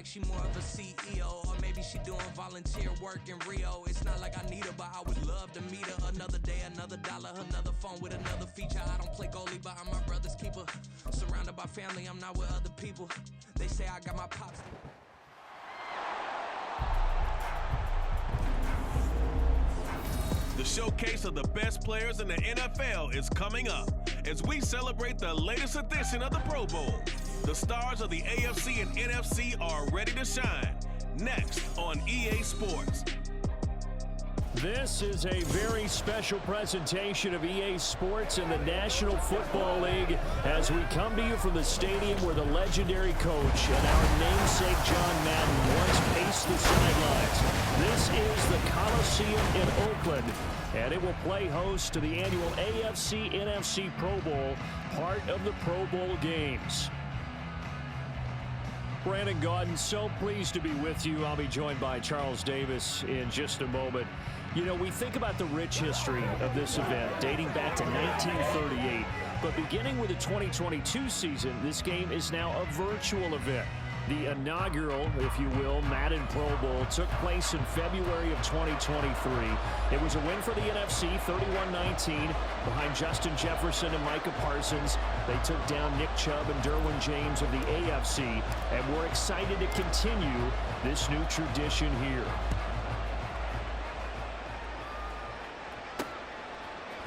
like she more of a CEO, or maybe she doing volunteer work in Rio. It's not like I need her, but I would love to meet her. Another day, another dollar, another phone with another feature. I don't play goalie, but I'm my brother's keeper. Surrounded by family, I'm not with other people. They say I got my pops. The showcase of the best players in the NFL is coming up as we celebrate the latest edition of the Pro Bowl. The stars of the AFC and NFC are ready to shine. Next on EA Sports. This is a very special presentation of EA Sports and the National Football League as we come to you from the stadium where the legendary coach and our namesake John Madden once paced the sidelines. This is the Coliseum in Oakland, and it will play host to the annual AFC-NFC Pro Bowl, part of the Pro Bowl games. Brandon Gaudin, so pleased to be with you. I'll be joined by Charles Davis in just a moment. You know, we think about the rich history of this event dating back to 1938, but beginning with the 2022 season, this game is now a virtual event. The inaugural, if you will, Madden Pro Bowl took place in February of 2023. It was a win for the NFC, 31-19, behind Justin Jefferson and Micah Parsons. They took down Nick Chubb and Derwin James of the AFC, and we're excited to continue this new tradition here.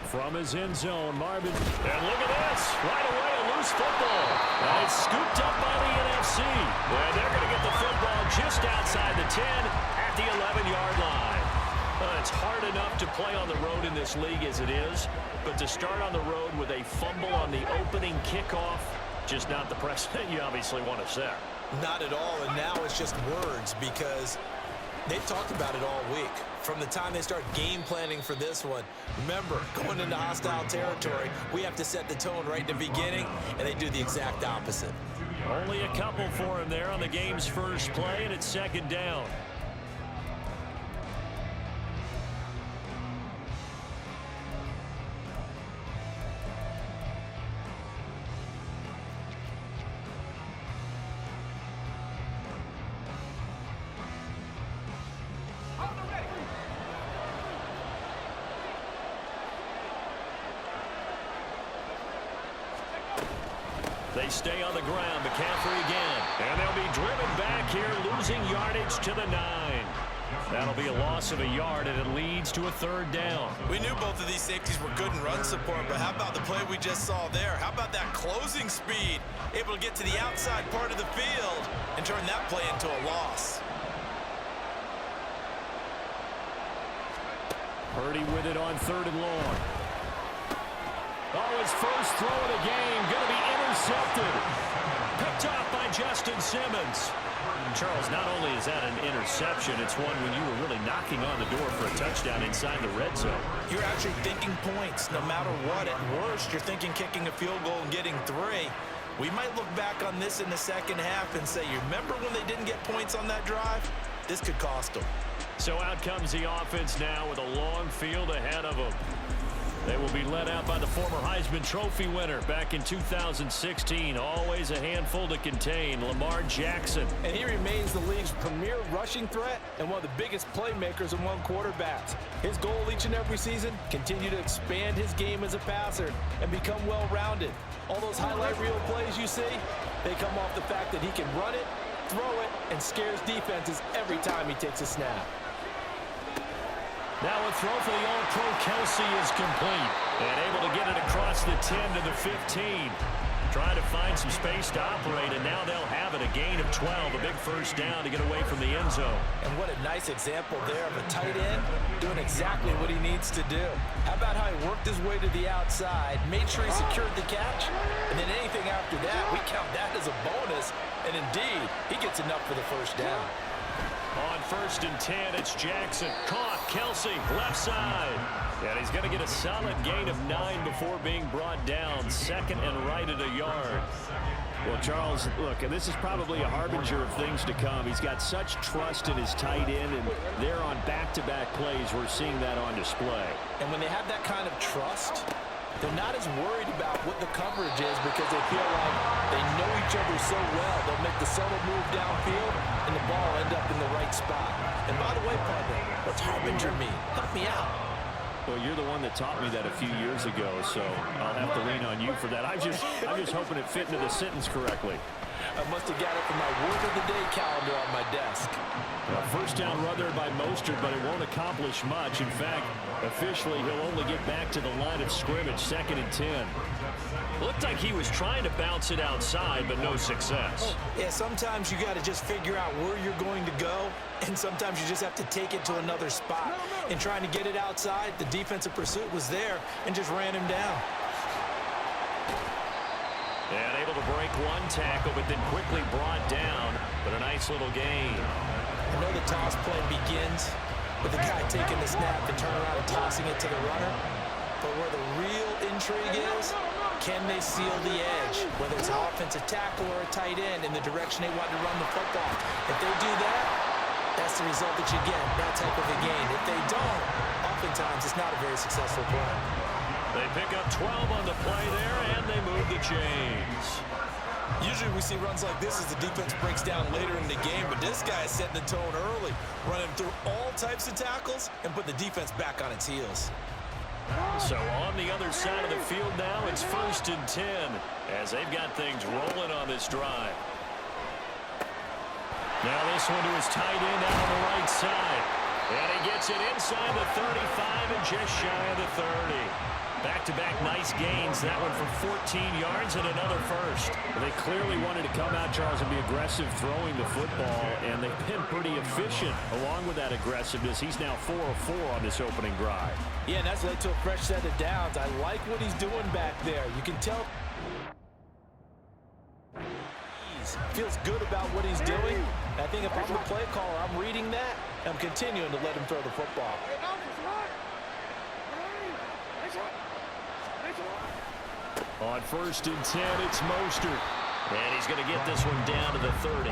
From his end zone, Marvin. And look at this. Right away, a loose football. And it's scooped up by the NFC. And they're going to get the football just outside the 10 at the 11-yard line. It's hard enough to play on the road in this league as it is, but to start on the road with a fumble on the opening kickoff, just not the precedent you obviously want to set. Not at all, and now it's just words because they've talked about it all week. From the time they start game planning for this one, remember, going into hostile territory, we have to set the tone right in the beginning, and they do the exact opposite. Only a couple for him there on the game's first play, and it's second down. They stay on the ground. McCaffrey again. And they'll be driven back here, losing yardage to the 9. That'll be a loss of a yard, and it leads to a third down. We knew both of these safeties were good in run support, but how about the play we just saw there? How about that closing speed? Able to get to the outside part of the field and turn that play into a loss. Purdy with it on third and long. Oh, his first throw of the game going to be intercepted. Picked off by Justin Simmons. Charles, not only is that an interception, it's one when you were really knocking on the door for a touchdown inside the red zone. You're actually thinking points no matter what. At worst, you're thinking kicking a field goal and getting 3. We might look back on this in the second half and say, you remember when they didn't get points on that drive? This could cost them. So out comes the offense now with a long field ahead of them. They will be led out by the former Heisman Trophy winner back in 2016. Always a handful to contain, Lamar Jackson. And he remains the league's premier rushing threat and one of the biggest playmakers among quarterbacks. His goal each and every season, continue to expand his game as a passer and become well-rounded. All those highlight reel plays you see, they come off the fact that he can run it, throw it, and scares defenses every time he takes a snap. Now a throw for the All-Pro Kelsey is complete. And able to get it across the 10 to the 15. Trying to find some space to operate, and now they'll have it. A gain of 12, a big first down to get away from the end zone. And what a nice example there of a tight end doing exactly what he needs to do. How about how he worked his way to the outside, made sure he secured the catch, and then anything after that, we count that as a bonus. And indeed, he gets enough for the first down. On 1st and 10, it's Jackson. Caught, Kelsey, left side. And he's going to get a solid gain of 9 before being brought down. Second and right at a yard. Well, Charles, look, and this is probably a harbinger of things to come. He's got such trust in his tight end, and they're on back-to-back plays. We're seeing that on display. And when they have that kind of trust, they're not as worried about what the coverage is because they feel like they know each other so well. They'll make the subtle move downfield, and perfect spot. And by the way, partner, what's harbinger mean? Help me out. Well, you're the one that taught me that a few years ago, so I'll have to lean on you for that. I'm just hoping it fit into the sentence correctly. I must have got it from my word of the day calendar on my desk. First down run there by Mostert, but it won't accomplish much. In fact, officially, he'll only get back to the line of scrimmage, 2nd and 10. Looked like he was trying to bounce it outside, but no success. Yeah, sometimes you got to just figure out where you're going to go, and sometimes you just have to take it to another spot. And trying to get it outside, the defensive pursuit was there and just ran him down. And able to break one tackle, but then quickly brought down. But a nice little gain. I know the toss play begins with the guy taking the snap and turning around and tossing it to the runner. But where the real intrigue is, can they seal the edge? Whether it's an offensive tackle or a tight end in the direction they want to run the football. If they do that, that's the result that you get, that type of a gain. If they don't, oftentimes it's not a very successful play. They pick up 12 on the play there, and they move the chains. Usually we see runs like this as the defense breaks down later in the game, but this guy is setting the tone early, running through all types of tackles and put the defense back on its heels. So on the other side of the field now, it's 1st and 10 as they've got things rolling on this drive. Now this one to his tight end out on the right side. And he gets it inside the 35 and just shy of the 30. Back-to-back nice gains. That one for 14 yards and another first. They clearly wanted to come out, Charles, and be aggressive throwing the football, and they've been pretty efficient along with that aggressiveness. He's now 4 of 4 on this opening drive. Yeah, and that's led to a fresh set of downs. I like what he's doing back there. You can tell he feels good about what he's doing. I think if I'm the play caller, I'm reading that, and I'm continuing to let him throw the football. On 1st and 10, it's Mostert. And he's going to get this one down to the 30.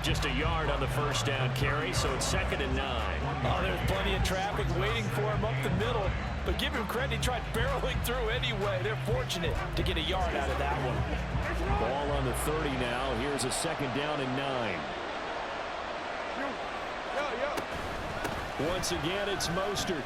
Just a yard on the first down carry, so it's 2nd and 9. Oh, there's plenty of traffic waiting for him up the middle. But give him credit, he tried barreling through anyway. They're fortunate to get a yard out of that one. Ball on the 30 now. Here's a 2nd down and 9. Once again, it's Mostert.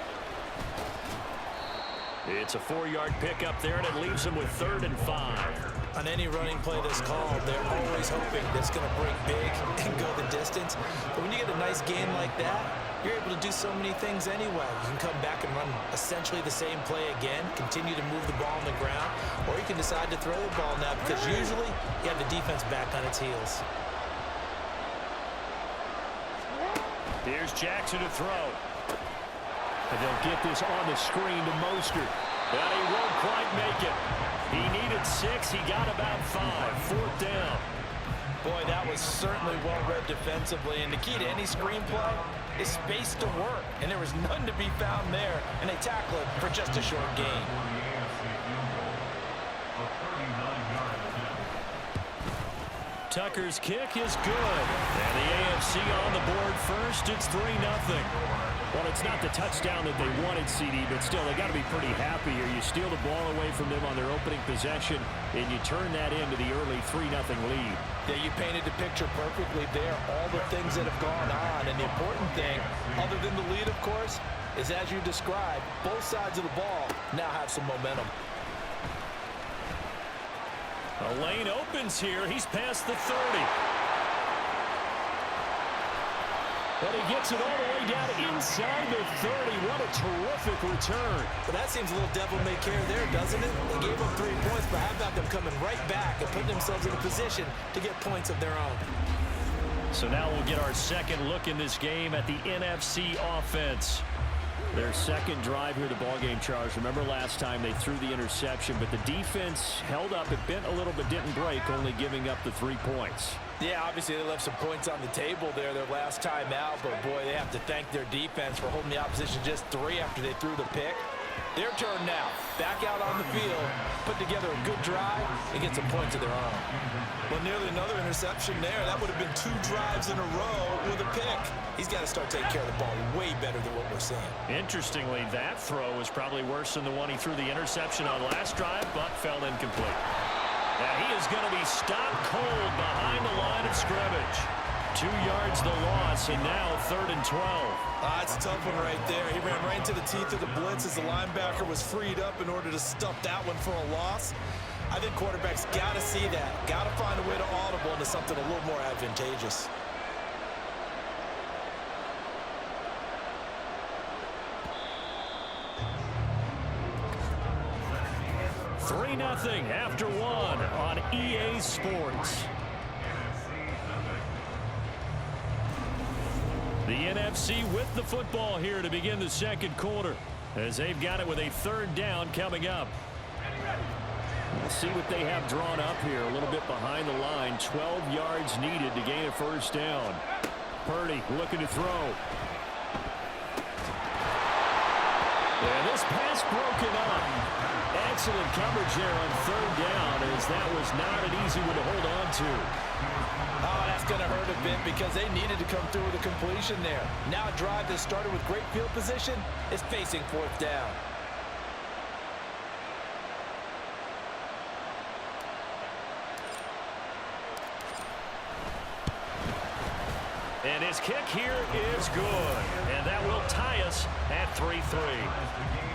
It's a 4-yard pickup there, and it leaves him with 3rd and 5. On any running play that's called, they're always hoping that it's going to break big and go the distance. But when you get a nice game like that, you're able to do so many things anyway. You can come back and run essentially the same play again, continue to move the ball on the ground, or you can decide to throw the ball now because usually you have the defense back on its heels. Here's Jackson to throw. And they'll get this on the screen to Mostert. But he won't quite make it. He needed 6. He got about 5. 4th down. Boy, that was certainly well-read defensively. And the key to any screenplay is space to work. And there was none to be found there. And they tackle it for just a short gain. Tucker's kick is good. And the AFC on the board first. It's 3-0. Well, it's not the touchdown that they wanted, CD, but still, they got to be pretty happy here. You steal the ball away from them on their opening possession, and you turn that into the early 3-0 lead. Yeah, you painted the picture perfectly there, all the things that have gone on. And the important thing, other than the lead, of course, is as you described, both sides of the ball now have some momentum. A lane opens here. He's past the 30. But he gets it all the way down inside the 30. What a terrific return. Well, that seems a little devil-may-care there, doesn't it? They gave up 3 points, but how about them coming right back and putting themselves in a position to get points of their own? So now we'll get our second look in this game at the NFC offense. Their second drive here, the ball game, Charles. Remember last time they threw the interception, but the defense held up. It bent a little but didn't break, only giving up the 3 points. Yeah, obviously they left some points on the table there their last time out, but boy, they have to thank their defense for holding the opposition just 3 after they threw the pick. Their turn now. Back out on the field, put together a good drive, and get some points of their own. Well, nearly another interception there. That would have been 2 drives in a row with a pick. He's got to start taking care of the ball way better than what we're seeing. Interestingly, that throw was probably worse than the one he threw the interception on last drive, but fell incomplete. Now he is going to be stopped cold behind the line of scrimmage. 2 yards the loss, and now 3rd and 12. That's a tough one right there. He ran right into the teeth of the blitz as the linebacker was freed up in order to stuff that one for a loss. I think quarterbacks got to see that. Got to find a way to audible into something a little more advantageous. 3-0 after 1 on EA Sports. The NFC with the football here to begin the second quarter, as they've got it with a 3rd down coming up. We'll see what they have drawn up here, a little bit behind the line. 12 yards needed to gain a 1st down. Purdy looking to throw. And this pass broken up. Excellent coverage there on 3rd down, as that was not an easy one to hold on to. Oh, that's going to hurt a bit because they needed to come through with a completion there. Now a drive that started with great field position is facing 4th down. And his kick here is good. And that will tie us at 3-3.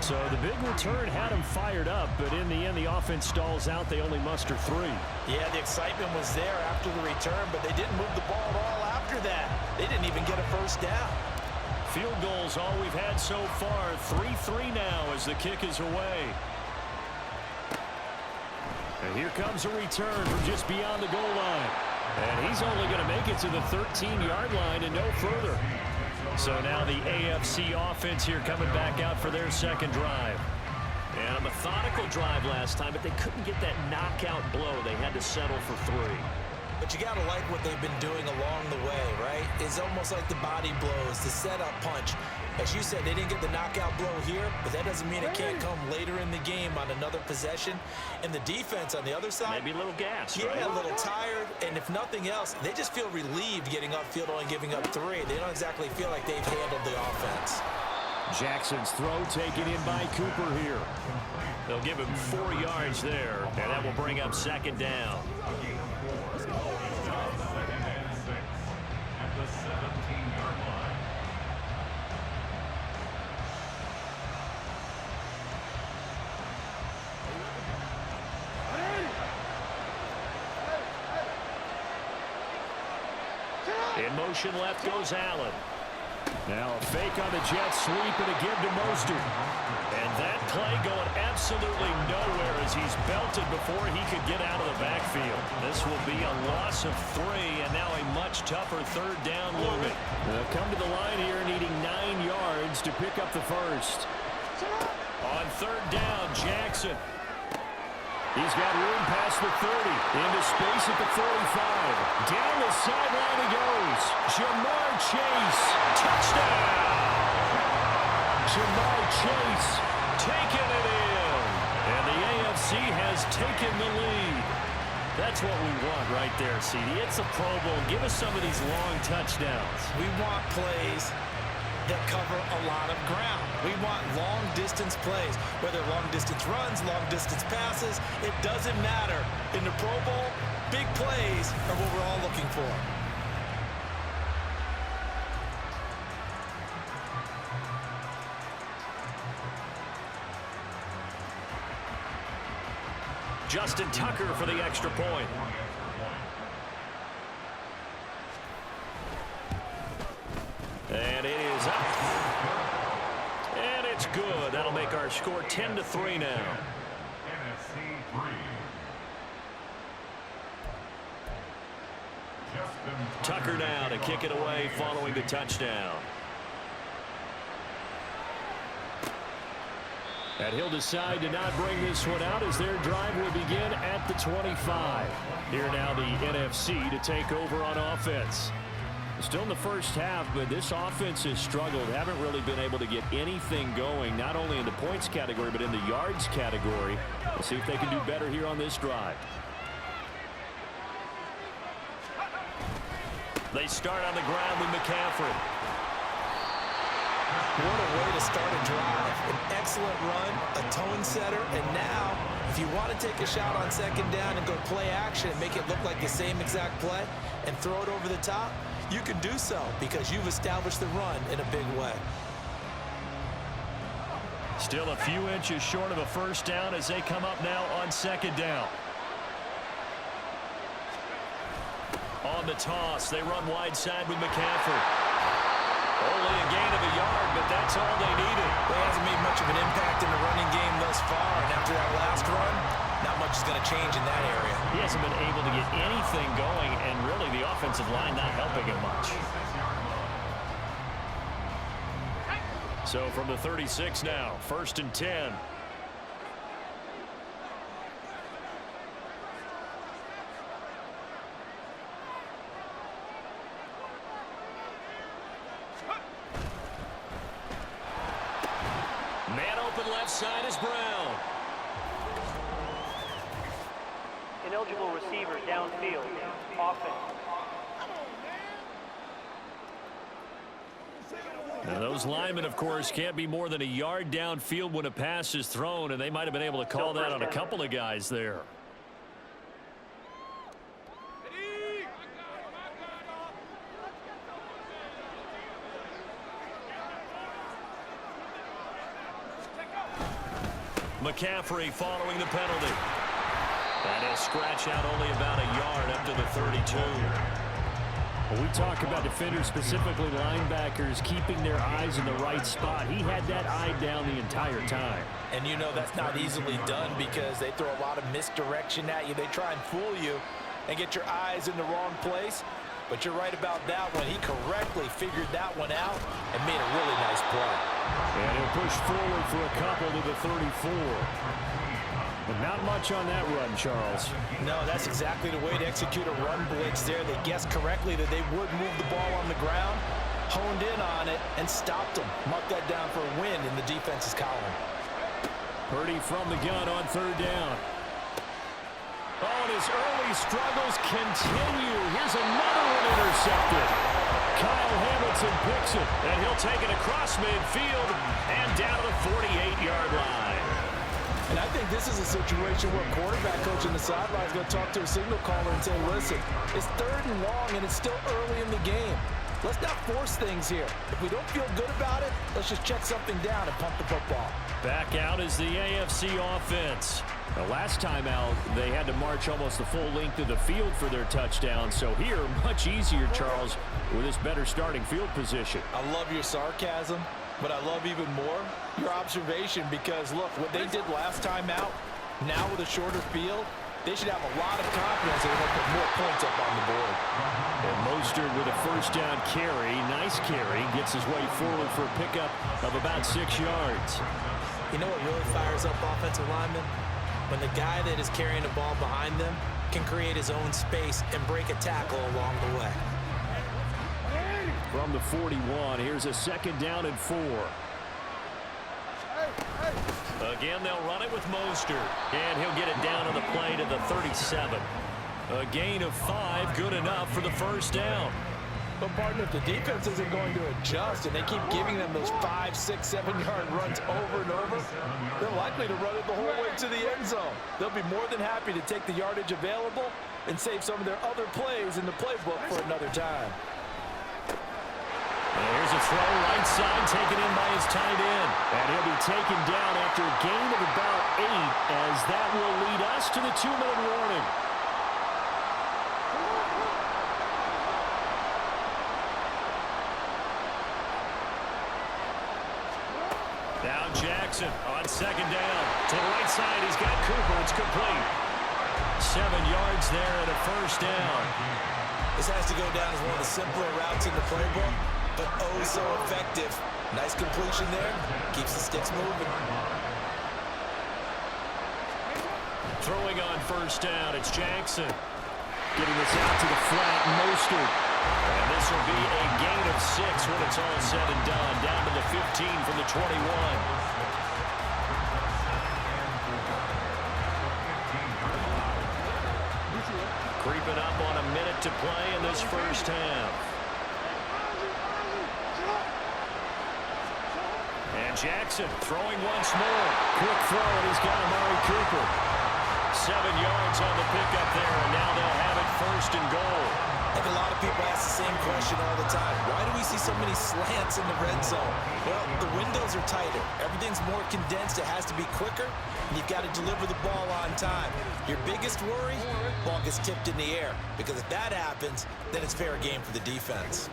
So the big return had him fired up, but in the end, the offense stalls out. They only muster 3. Yeah, the excitement was there after the return, but they didn't move the ball at all after that. They didn't even get a 1st down. Field goals all we've had so far. 3-3 now as the kick is away. And here comes a return from just beyond the goal line. And he's only going to make it to the 13-yard line and no further. So now the AFC offense here coming back out for their 2nd drive. And a methodical drive last time, but they couldn't get that knockout blow. They had to settle for 3. But you got to like what they've been doing along the way, right? It's almost like the body blows, the setup punch. As you said, they didn't get the knockout blow here, but that doesn't mean it can't come later in the game on another possession. And the defense on the other side, maybe a little gas, yeah, right? A little tired. And if nothing else, they just feel relieved getting upfield, only giving up 3. They don't exactly feel like they've handled the offense. Jackson's throw taken in by Cooper here. They'll give him 4 yards there, and that will bring up 2nd down. In motion left goes Allen. Now a fake on the jet sweep and a give to Mostert. And that play going absolutely nowhere as he's belted before he could get out of the backfield. This will be a loss of 3 and now a much tougher 3rd down looming. They'll come to the line here needing 9 yards to pick up the 1st. On 3rd down, Jackson. He's got room past the 30, into space at the 45. Down the sideline he goes. Jamar Chase, touchdown! Jamar Chase taking it in. And the AFC has taken the lead. That's what we want right there, CD. It's a Pro Bowl. Give us some of these long touchdowns. We want plays that cover a lot of ground. We want long-distance plays, whether long-distance runs, long-distance passes. It doesn't matter. In the Pro Bowl, big plays are what we're all looking for. Justin Tucker for the extra point. And it is up. And it's good. That'll make our score 10-3 now. Tucker now to kick it away following the touchdown. And he'll decide to not bring this one out as their drive will begin at the 25. Here now the NFC to take over on offense. Still in the first half, but this offense has struggled. Haven't really been able to get anything going, not only in the points category, but in the yards category. We'll see if they can do better here on this drive. They start on the ground with McCaffrey. What a way to start a drive. An excellent run, a tone setter, and now, if you want to take a shot on 2nd down and go play action and make it look like the same exact play and throw it over the top, You can do so because you've established the run in a big way. Still a few inches short of a first down as they come up now on second down. On the toss, they run wide side with McCaffrey. Only a gain of a yard, but that's all they needed. Well, he hasn't made much of an impact in the running game thus far, and after that last run, not much is going to change in that area. He hasn't been able to get anything going, and really the offensive line not helping him much. So from the 36 now, 1st and 10. Man open left side is Brown. Ineligible receiver downfield. Offense. Now those linemen, of course, can't be more than a yard downfield when a pass is thrown, and they might have been able to call that on a couple of guys there. McCaffrey following the penalty. That is scratch out only about a yard up to the 32. Well, we talk about defenders, specifically linebackers, keeping their eyes in the right spot. He had that eye down the entire time. And you know that's not easily done because they throw a lot of misdirection at you. They try and fool you and get your eyes in the wrong place. But you're right about that one. He correctly figured that one out and made a really nice play. And he'll push forward for a couple to the 34. But not much on that run, Charles. No, that's exactly the way to execute a run blitz there. They guessed correctly that they would move the ball on the ground, honed in on it, and stopped them. Mark that down for a win in the defense's column. Purdy from the gun on 3rd down. Oh, and his early struggles continue. Here's another one intercepted. Kyle Hamilton picks it, and he'll take it across midfield and down to the 48-yard line. And I think this is a situation where quarterback coach in the sideline is going to talk to a signal caller and say, listen, it's 3rd and long, and it's still early in the game. Let's not force things here. If we don't feel good about it, let's just check something down and pump the football. Back out is the AFC offense. The last time out, they had to march almost the full length of the field for their touchdown. So here, much easier, Charles, with this better starting field position. I love your sarcasm, but I love even more your observation because, look, what they did last time out, now with a shorter field, they should have a lot of confidence that they'll put more points up on the board. And Mostert with a 1st down carry. Nice carry. Gets his way forward for a pickup of about 6 yards. You know what really fires up offensive linemen? When the guy that is carrying the ball behind them can create his own space and break a tackle along the way. From the 41, here's a 2nd down and 4. Again, they'll run it with Mostert, and he'll get it down on the play to the 37. A gain of 5, good enough for the 1st down. But, partner, if the defense isn't going to adjust and they keep giving them those 5, 6, 7-yard runs over and over, they're likely to run it the whole way to the end zone. They'll be more than happy to take the yardage available and save some of their other plays in the playbook for another time. Here's a throw right side taken in by his tight end. And he'll be taken down after a gain of about 8, as that will lead us to the 2-minute warning. Now Jackson on 2nd down. To the right side, he's got Cooper. It's complete. 7 yards there and a 1st down. This has to go down as one of the simpler routes in the playbook, but oh so effective. Nice completion there. Keeps the sticks moving. Throwing on 1st down, it's Jackson. Getting this out to the flat, Mostert. And this will be a gain of 6 when it's all said and done. Down to the 15 from the 21. Creeping up on a minute to play in this 1st half. And Jackson throwing once more. Quick throw, and he's got Amari Cooper. 7 yards on the pickup there, and now they'll have it 1st and goal. I think a lot of people ask the same question all the time. Why do we see so many slants in the red zone? Well, the windows are tighter. Everything's more condensed. It has to be quicker, and you've got to deliver the ball on time. Your biggest worry, ball gets tipped in the air, because if that happens, then it's fair game for the defense.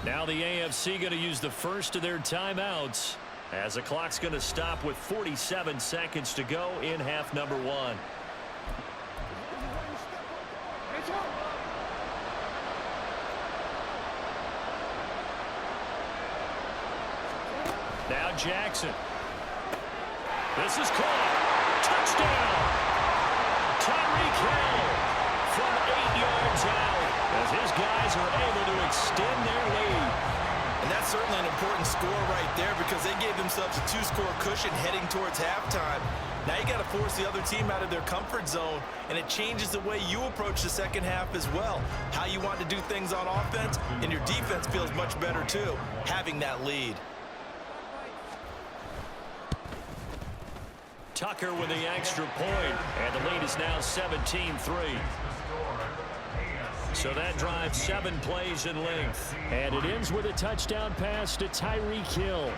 Now the AFC going to use the first of their timeouts as the clock's going to stop with 47 seconds to go in half number 1. Now Jackson. This is caught. Touchdown. Tyreek Hill from 8 yards out as his guys are able to extend their lead. And that's certainly an important score right there, because they gave themselves a 2-score cushion heading towards halftime. Now you got to force the other team out of their comfort zone, and it changes the way you approach the second half as well. How you want to do things on offense, and your defense feels much better too, having that lead. Tucker with the extra point, and the lead is now 17-3. So that drives 7 plays in length. And it ends with a touchdown pass to Tyreek Hill.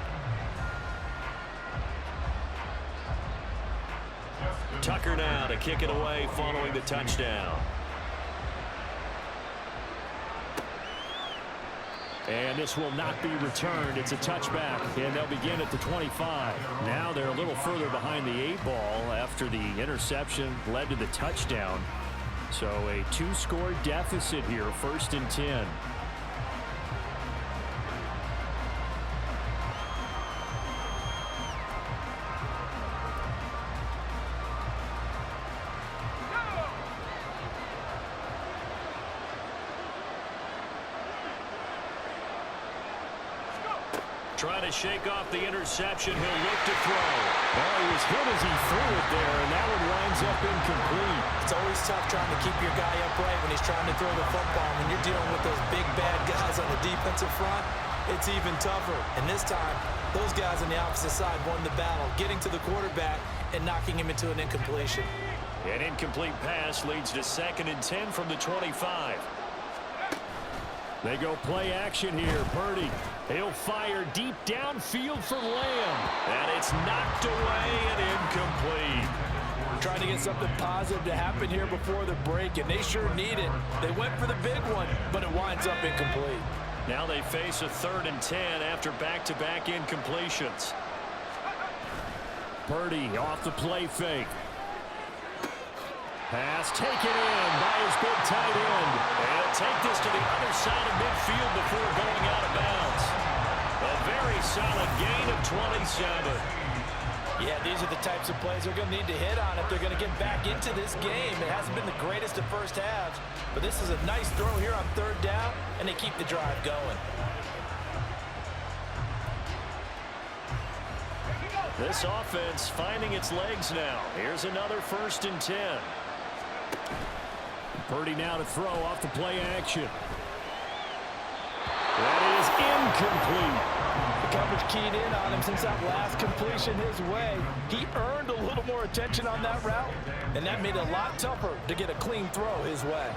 Tucker now to kick it away following the touchdown. And this will not be returned. It's a touchback, and they'll begin at the 25. Now they're a little further behind the 8 ball after the interception led to the touchdown. So a 2-score deficit here, 1st and 10. Trying to shake off the interception. He'll look to throw. Oh, he was hit as he threw it there, and that one winds up incomplete. It's always tough trying to keep your guy upright when he's trying to throw the football. When you're dealing with those big, bad guys on the defensive front, it's even tougher. And this time, those guys on the opposite side won the battle, getting to the quarterback and knocking him into an incompletion. An incomplete pass leads to 2nd and 10 from the 25. They go play action here. Purdy. He'll fire deep downfield for Lamb. And it's knocked away and incomplete. Trying to get something positive to happen here before the break, and they sure need it. They went for the big one, but it winds up incomplete. Now they face a 3rd and 10 after back-to-back incompletions. Purdy off the play fake. Pass taken in by his big tight end. And he'll take this to the other side of midfield before going out of bounds. A very solid gain of 27. Yeah, these are the types of plays they're going to need to hit on if they're going to get back into this game. It hasn't been the greatest of first halves, but this is a nice throw here on 3rd down, and they keep the drive going. This offense finding its legs now. Here's another 1st and 10. Purdy now to throw off the play action. That is incomplete. The coverage keyed in on him since that last completion his way. He earned a little more attention on that route, and that made it a lot tougher to get a clean throw his way.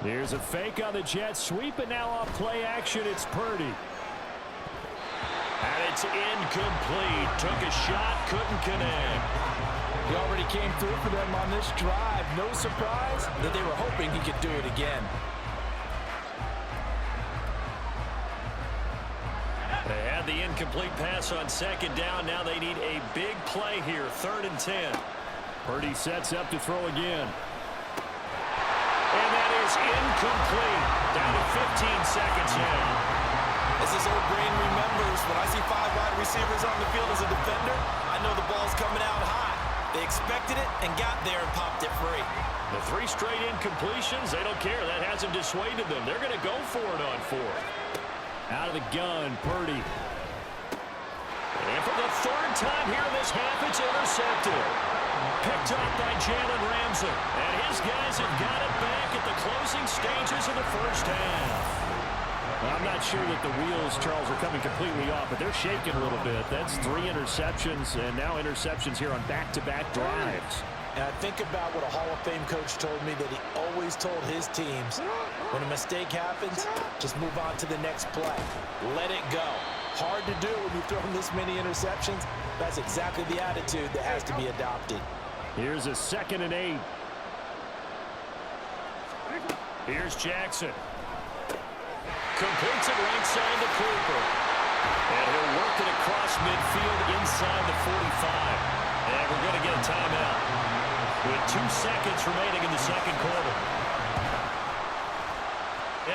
Here's a fake on the jet sweep, and now off play action, it's Purdy. And it's incomplete. Took a shot, couldn't connect. He already came through for them on this drive. No surprise that they were hoping he could do it again. They had the incomplete pass on 2nd down. Now they need a big play here, 3rd and 10. Purdy sets up to throw again. And that is incomplete. Down to 15 seconds now. As his old brain remembers, when I see 5 wide receivers on the field as a defender, I know the ball's coming out high. They expected it and got there and popped it free. The 3 straight incompletions, they don't care. That hasn't dissuaded them. They're going to go for it on 4th. Out of the gun, Purdy. And for the 3rd time here in this half, it's intercepted. Picked up by Jalen Ramsey. And his guys have got it back at the closing stages of the 1st half. I'm not sure that the wheels, Charles, are coming completely off, but they're shaking a little bit. That's 3 interceptions, and now interceptions here on back-to-back drives. And I think about what a Hall of Fame coach told me that he always told his teams, when a mistake happens, just move on to the next play. Let it go. Hard to do when you've thrown this many interceptions. That's exactly the attitude that has to be adopted. Here's a 2nd and 8. Here's Jackson. Completes it right side to Cooper. And he'll work it across midfield inside the 45. And we're going to get a timeout with 2 seconds remaining in the second quarter.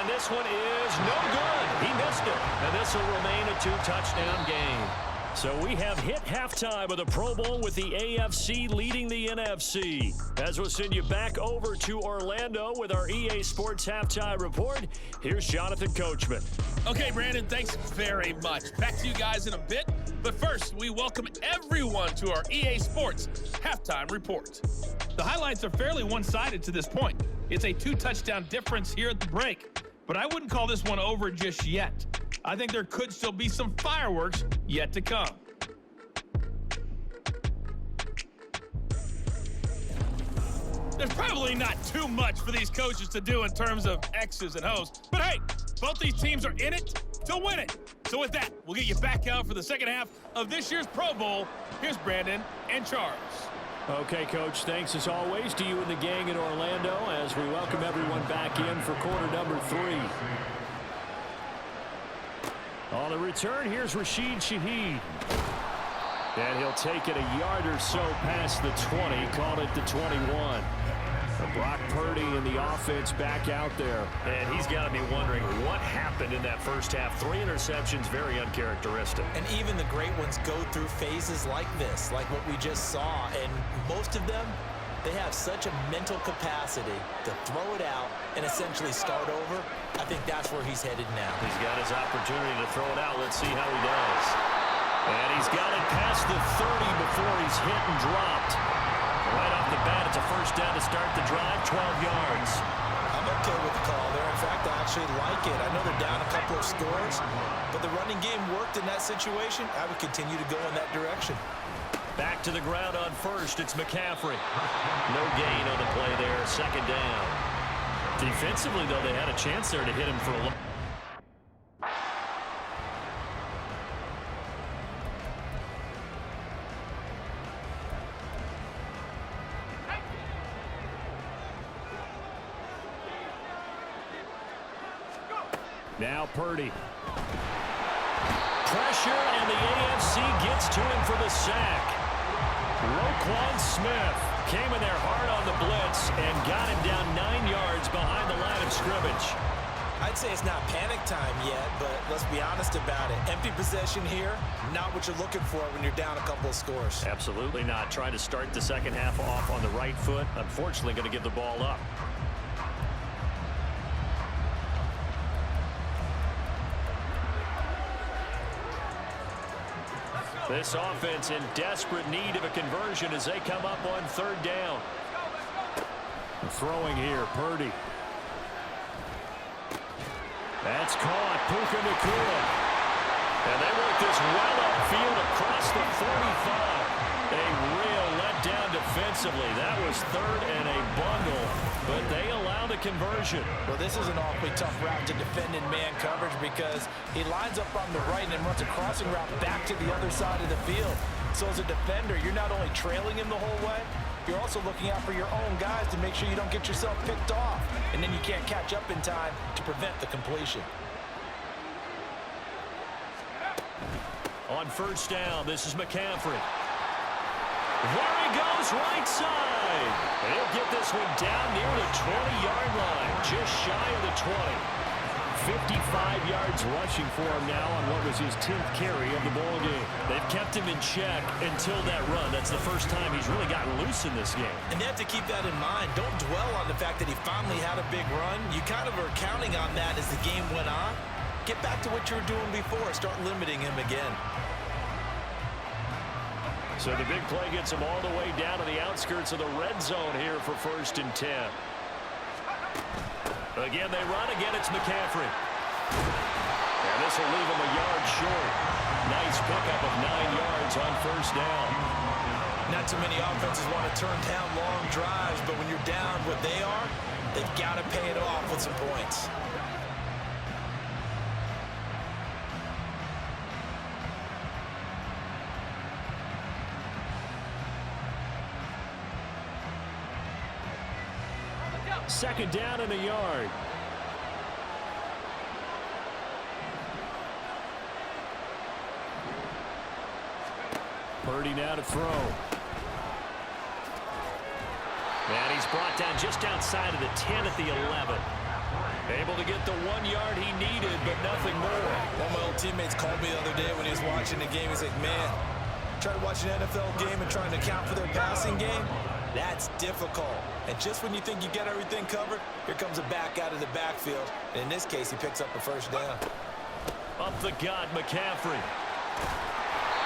And this one is no good. He missed it. And this will remain a 2-touchdown game. So we have hit halftime of the Pro Bowl with the AFC leading the NFC. As we'll send you back over to Orlando with our EA Sports Halftime Report, here's Jonathan Coachman. Okay, Brandon, thanks very much. Back to you guys in a bit. But first, we welcome everyone to our EA Sports Halftime Report. The highlights are fairly one-sided to this point. It's a 2-touchdown difference here at the break. But I wouldn't call this one over just yet. I think there could still be some fireworks yet to come. There's probably not too much for these coaches to do in terms of X's and O's. But hey, both these teams are in it to win it. So with that, we'll get you back out for the second half of this year's Pro Bowl. Here's Brandon and Charles. Okay, Coach, thanks as always to you and the gang in Orlando as we welcome everyone back in for quarter number 3. On the return, here's Rashid Shaheed. And he'll take it a yard or so past the 20, called it the 21. Brock Purdy and the offense back out there. And he's got to be wondering what happened in that first half. 3 interceptions, very uncharacteristic. And even the great ones go through phases like this, like what we just saw. And most of them, they have such a mental capacity to throw it out and essentially start over. I think that's where he's headed now. He's got his opportunity to throw it out. Let's see how he does. And he's got it past the 30 before he's hit and dropped. Right off the bat, it's a first down to start the drive, 12 yards. I'm okay with the call there. In fact, I actually like it. I know they're down a couple of scores, but the running game worked in that situation. I would continue to go in that direction. Back to the ground on first. It's McCaffrey. No gain on the play there. Second down. Defensively, though, they had a chance there to hit him for a look. Now Purdy. Pressure, and the AFC gets to him for the sack. Roquan Smith came in there hard on the blitz and got him down 9 yards behind the line of scrimmage. I'd say it's not panic time yet, but let's be honest about it. Empty possession here, not what you're looking for when you're down a couple of scores. Absolutely not. Trying to start the second half off on the right foot. Unfortunately, going to give the ball up. This offense in desperate need of a conversion as they come up on third down. Throwing here, Purdy. That's caught. Puka Nacua. And they work this well upfield across the 45. A real letdown defensively. That was third and a bundle, but they allow the conversion. Well, this is an awfully tough route to defend in man coverage because he lines up on the right and runs a crossing route back to the other side of the field. So as a defender, you're not only trailing him the whole way, you're also looking out for your own guys to make sure you don't get yourself picked off. And then you can't catch up in time to prevent the completion. On first down, this is McCaffrey. There he goes, right side. He'll get this one down near the 20-yard line, just shy of the 20. 55 yards rushing for him now on what was his 10th carry of the ball game. They've kept him in check until that run. That's the first time he's really gotten loose in this game. And they have to keep that in mind. Don't dwell on the fact that he finally had a big run. You kind of are counting on that as the game went on. Get back to what you were doing before. Start limiting him again. So the big play gets him all the way down to the outskirts of the red zone here for 1st and 10. Again, they run. Again, it's McCaffrey. this will leave him a yard short. Nice pickup of 9 yards on first down. Not too many offenses want to turn down long drives, but when you're down what they are, they've got to pay it off with some points. Second down and a yard. Purdy now to throw. And he's brought down just outside of the 10 at the 11. Able to get the 1 yard he needed, but nothing more. One of my old teammates called me the other day when he was watching the game. He's like, man, trying to watch an NFL game and trying to account for their passing game, that's difficult. And just when you think you get everything covered, here comes a back out of the backfield. And in this case, he picks up a first down. Up the gut, McCaffrey.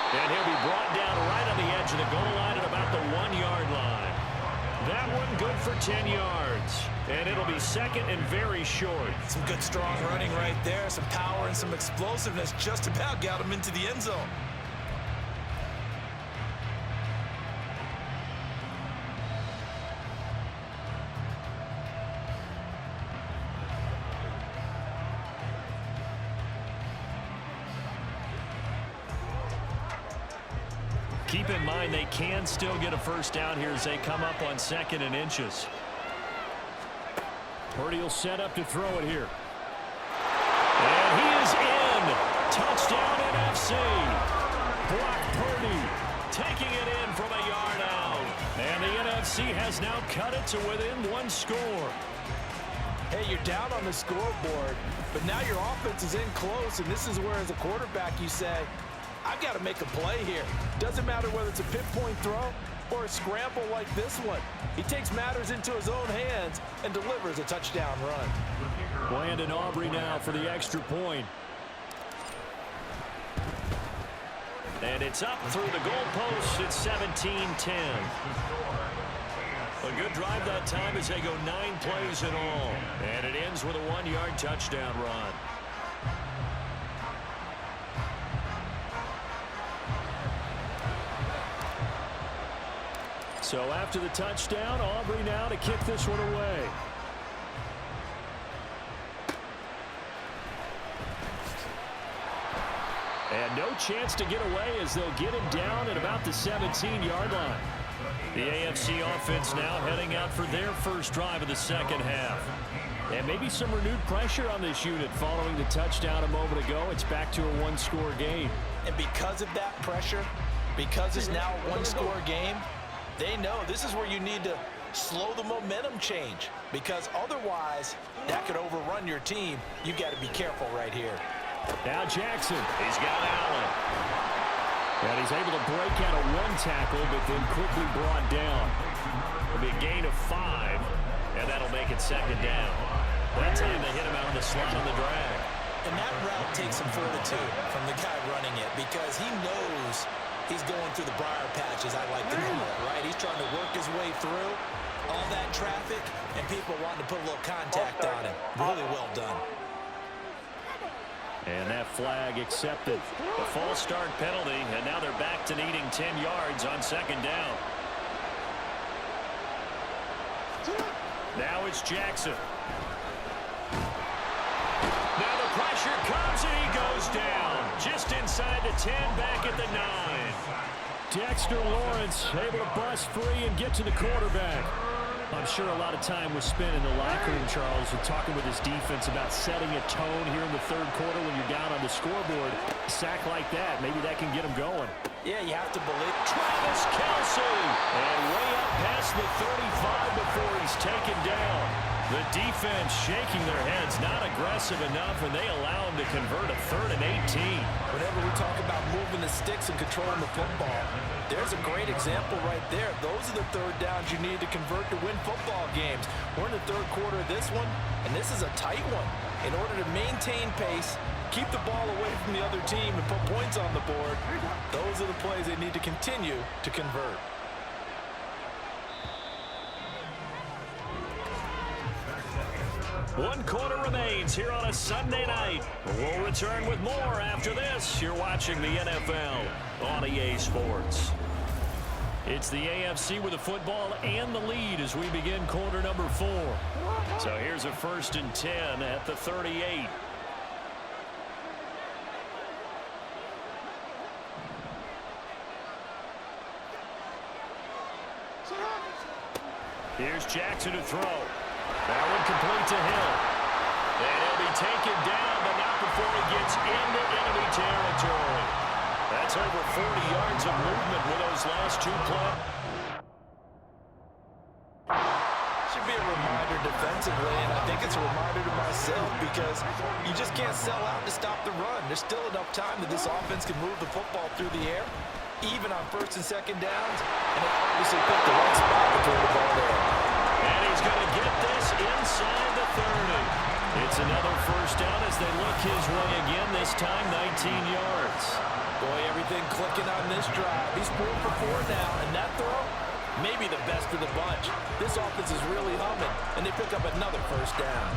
And he'll be brought down right on the edge of the goal line at about the 1 yard line. That one good for 10 yards. And it'll be second and very short. Some good strong running right there. Some power and some explosiveness just about got him into the end zone. Keep in mind they can still get a first down here as they come up on 2nd and inches. Purdy will set up to throw it here. And he is in. Touchdown NFC. Brock Purdy taking it in from a yard out. And the NFC has now cut it to within 1 score. Hey, you're down on the scoreboard, but now your offense is in close, and this is where, as a quarterback, you say, I've got to make a play here. Doesn't matter whether it's a pinpoint throw or a scramble like this one. He takes matters into his own hands and delivers a touchdown run. Brandon Aubrey now for the extra point. And it's up through the goalpost. It's 17-10. A good drive that time as they go 9 plays in all. And it ends with a 1 yard touchdown run. So after the touchdown, Aubrey now to kick this one away. And no chance to get away as they'll get him down at about the 17-yard line. The AFC offense now heading out for their first drive of the second half. And maybe some renewed pressure on this unit following the touchdown a moment ago. It's back to a 1-score game. And because of that pressure, because it's now a 1-score game, they know this is where you need to slow the momentum change, because otherwise that could overrun your team. You've got to be careful right here. Now Jackson. He's got Allen. And he's able to break out of 1 tackle, but then quickly brought down. It'll be a gain of 5, and that'll make it second down. That time they hit him out of the slot on the drag. And that route takes some fortitude from the guy running it, because he knows he's going through the briar patch, as I like to call it, right? He's trying to work his way through all that traffic, and people wanting to put a little contact on him. Really well done. And that flag accepted. A false start penalty, and now they're back to needing 10 yards on second down. Now it's Jackson. Now the pressure comes, and he goes down. Just inside the 10, back at the 9. Dexter Lawrence able to bust free and get to the quarterback. I'm sure a lot of time was spent in the locker room, Charles, with talking with his defense about setting a tone here in the third quarter when you're down on the scoreboard. A sack like that, maybe that can get him going. Yeah, you have to believe. Travis Kelce! And way up past the 35 before he's taken down. The defense shaking their heads, not aggressive enough, and they allow him to convert a 3rd and 18. Whenever we talk about moving the sticks and controlling the football, there's a great example right there. Those are the third downs you need to convert to win football games. We're in the third quarter of this one, and this is a tight one. In order to maintain pace, keep the ball away from the other team, and put points on the board, those are the plays they need to continue to convert. 1 quarter remains here on a Sunday night. We'll return with more after this. You're watching the NFL on EA Sports. It's the AFC with the football and the lead as we begin quarter number 4. So here's a 1st and 10 at the 38. Here's Jackson to throw. That one complete to Hill. And he'll be taken down, but not before he gets into enemy territory. That's over 40 yards of movement with those last 2 plays. Should be a reminder defensively, and I think it's a reminder to myself because you just can't sell out to stop the run. There's still enough time that this offense can move the football through the air, even on 1st and 2nd downs, and they obviously picked the right spot to throw the ball there. And he's going to get this inside the 30. It's another 1st down as they look his way again, this time 19 yards. Boy, everything clicking on this drive. He's 4 for 4 now, and that throw, maybe the best of the bunch. This offense is really humming, and they pick up another 1st down.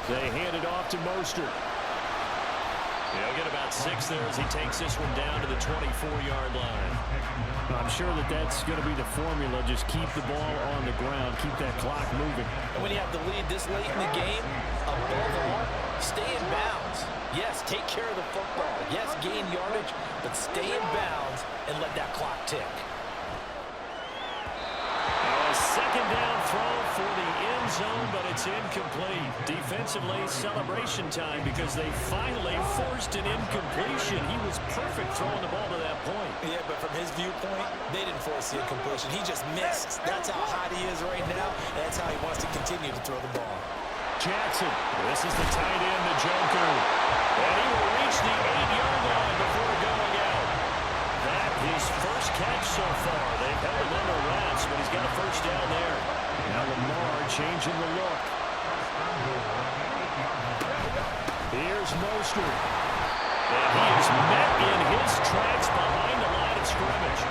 They hand it off to Mostert. He'll get about 6 there as he takes this one down to the 24-yard line. I'm sure that's going to be the formula. Just keep the ball on the ground. Keep that clock moving. And when you have the lead this late in the game, above all, stay in bounds. Yes, take care of the football. Yes, gain yardage, but stay in bounds and let that clock tick. A 2nd down throw for the end zone, but it's incomplete. Defensively, celebration time because they finally forced an incompletion. He was perfect throwing the ball to that point. Yeah, but from his viewpoint, they didn't force the incompletion. He just missed. That's how hot he is right now, and that's how he wants to continue to throw the ball. Jackson. This is the tight end, the Joker. And he will reach the 8-yard line before going out. That his first catch so far. They've held him under wraps, but he's got a 1st down there. Now Lamar changing the look. Here's Mostert. And he is met in his tracks behind the line of scrimmage.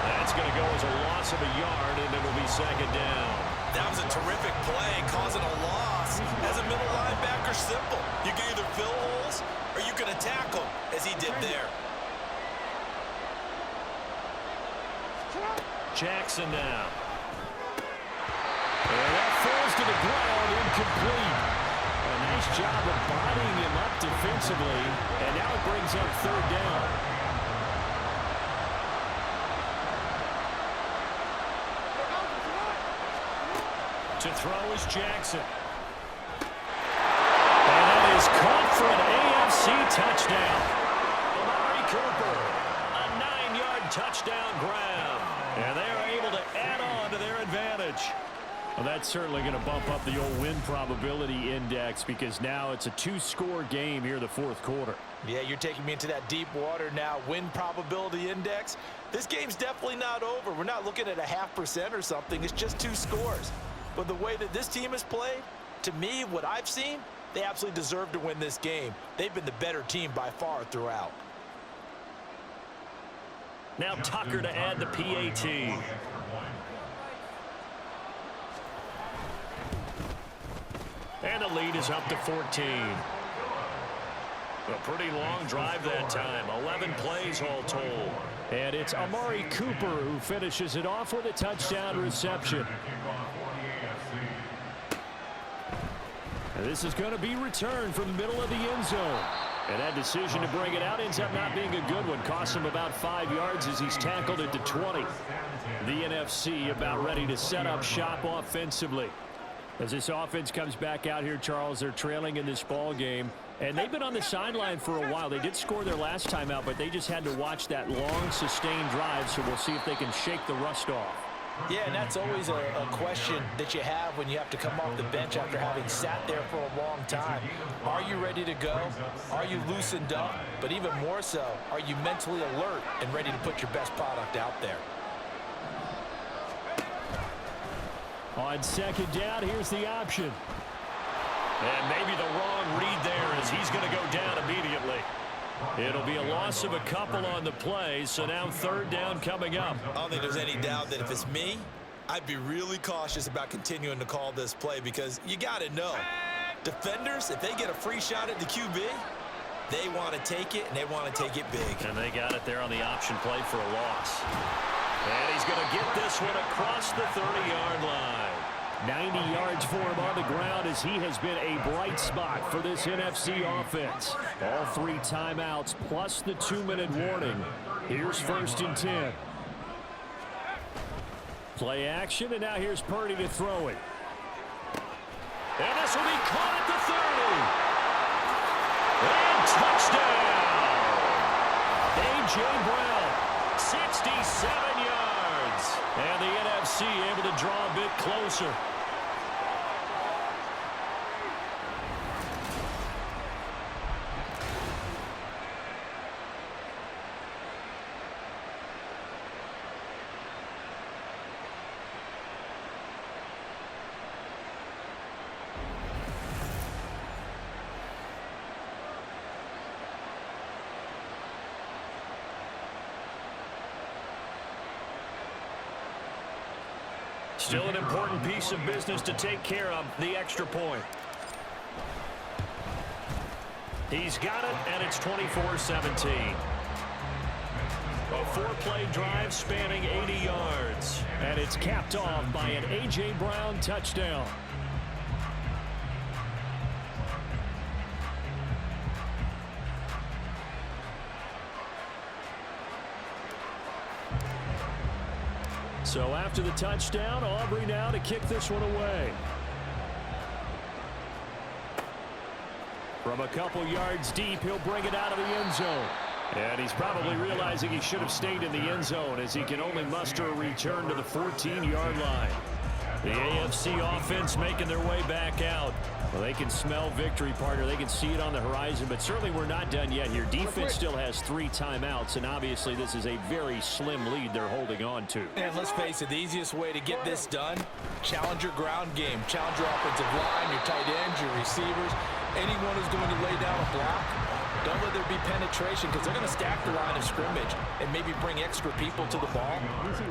That's going to go as a loss of a yard, and it'll be 2nd down. That was a terrific play, causing a loss. As a middle linebacker, simple. You can either fill holes or you can attack them, as he did there. Jackson now. And that falls to the ground, incomplete. A nice job of bodying him up defensively, and now it brings up 3rd down. To throw is Jackson. And that is caught for an AFC touchdown. Amari Cooper, a 9-yard touchdown grab. And they are able to add on to their advantage. Well, that's certainly going to bump up the old win probability index because now it's a 2-score game here in the 4th quarter. Yeah, you're taking me into that deep water now. Win probability index. This game's definitely not over. We're not looking at a 0.5% or something. It's just 2 scores. But the way that this team has played, to me, what I've seen, they absolutely deserve to win this game. They've been the better team by far throughout. Now Tucker to add the PAT. And the lead is up to 14. A pretty long drive that time. 11 plays all told. And it's Amari Cooper who finishes it off with a touchdown reception. And this is going to be returned from the middle of the end zone. And that decision to bring it out ends up not being a good one. Costs him about 5 yards as he's tackled at the 20. The NFC about ready to set up shop offensively. As this offense comes back out here, Charles, they're trailing in this ball game. And they've been on the sideline for a while. They did score their last time out, but they just had to watch that long, sustained drive, so we'll see if they can shake the rust off. Yeah, and that's always a question that you have when you have to come off the bench after having sat there for a long time. Are you ready to go? Are you loosened up? But even more so, are you mentally alert and ready to put your best product out there? On 2nd down, here's the option. And maybe the wrong read there as he's going to go down immediately. It'll be a loss of a couple on the play, so now third down coming up. I don't think there's any doubt that if it's me, I'd be really cautious about continuing to call this play because you got to know, defenders, if they get a free shot at the QB, they want to take it, and they want to take it big. And they got it there on the option play for a loss. And he's going to get this one across the 30-yard line. 90 yards for him on the ground as he has been a bright spot for this NFC offense. All 3 timeouts plus the 2-minute warning. Here's 1st and 10. Play action, and now here's Purdy to throw it. And this will be caught at the 30. And touchdown! A.J. Brown, 67 yards. And the NFC able to draw a bit closer. Still an important piece of business to take care of, the extra point. He's got it, and it's 24-17. A 4-play drive spanning 80 yards. And it's capped off by an A.J. Brown touchdown. So after the touchdown, Aubrey now to kick this one away. From a couple yards deep, he'll bring it out of the end zone. And he's probably realizing he should have stayed in the end zone as he can only muster a return to the 14-yard line. The AFC offense making their way back out. Well, they can smell victory, partner. They can see it on the horizon, but certainly we're not done yet here. Defense still has 3 timeouts, and obviously this is a very slim lead they're holding on to. And let's face it, the easiest way to get this done, challenge your ground game. Challenge your offensive line, your tight ends, your receivers. Anyone who's going to lay down a block, don't let there be penetration because they're going to stack the line of scrimmage and maybe bring extra people to the ball.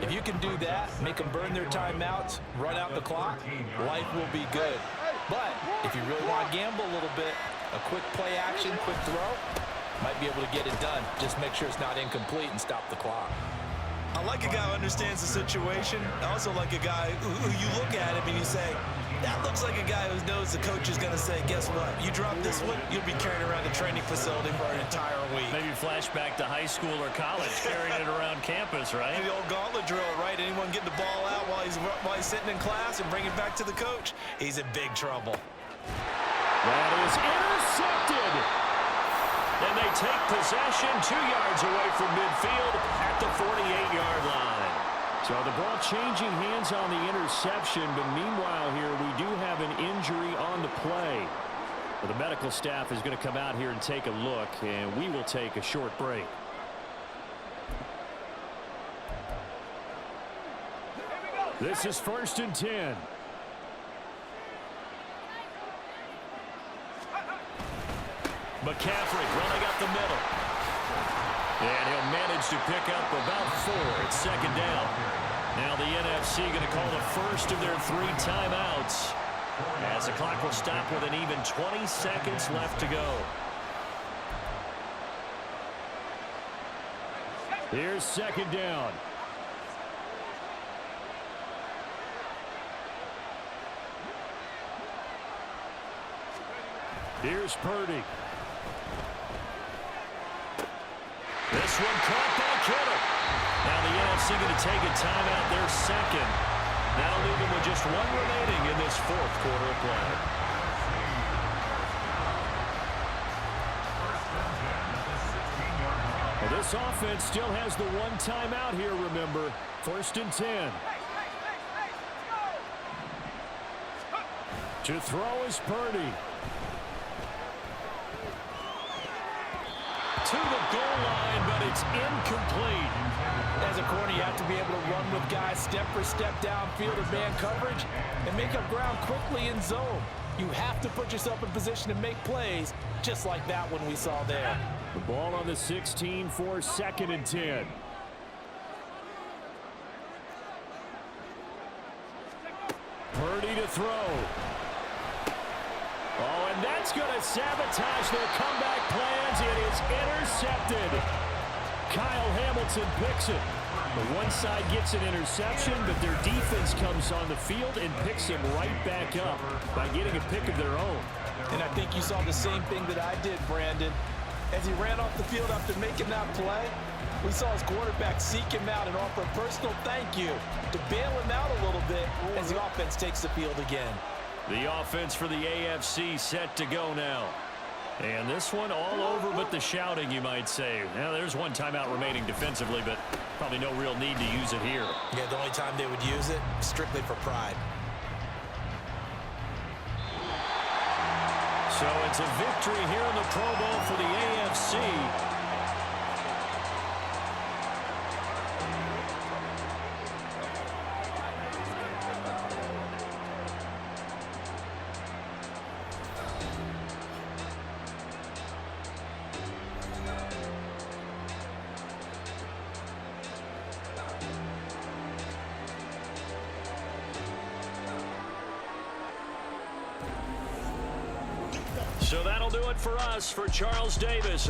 If you can do that, make them burn their timeouts, run out the clock, life will be good. But if you really want to gamble a little bit, a quick play action, quick throw, might be able to get it done. Just make sure it's not incomplete and stop the clock. I like a guy who understands the situation. I also like a guy who you look at him and you say, that looks like a guy who knows the coach is going to say, guess what? You drop this one, you'll be carrying around the training facility for an entire week. Maybe flashback to high school or college, carrying it around campus, right? The old gauntlet drill, right? Anyone get the ball out while he's sitting in class and bring it back to the coach? He's in big trouble. That is intercepted. And they take possession 2 yards away from midfield at the 48-yard line. So the ball changing hands on the interception, but meanwhile here we do have an injury on the play. Well, the medical staff is going to come out here and take a look, and we will take a short break. This is 1st and 10. McCaffrey running up the middle. And he'll manage to pick up about 4. It's 2nd down. Now the NFC going to call the first of their 3 timeouts as the clock will stop with an even 20 seconds left to go. Here's 2nd down. Here's Purdy. This one caught by Kittle. Now the NFC going to take a timeout, their 2nd. That'll leave them with just 1 remaining in this 4th quarter of play. Well, this offense still has the 1 timeout here, remember. 1st and 10. To throw is Purdy. To the goal line, but it's It's incomplete. As a corner, you have to be able to run with guys step for step downfield of man coverage and make up ground quickly in zone. You have to put yourself in position to make plays, just like that one we saw there. The ball on the 16 for 2nd and 10. Purdy to throw. Oh, and that's going to sabotage their comeback plans. It is intercepted. Kyle Hamilton picks it. The one side gets an interception, but their defense comes on the field and picks him right back up by getting a pick of their own. And I think you saw the same thing that I did, Brandon. As he ran off the field after making that play, we saw his quarterback seek him out and offer a personal thank you to bail him out a little bit as the offense takes the field again. The offense for the AFC set to go now. And this one all over but the shouting, you might say. Now, there's one timeout remaining defensively, but probably no real need to use it here. Yeah, the only time they would use it, strictly for pride. So it's a victory here in the Pro Bowl for the AFC. So that'll do it for us. For Charles Davis.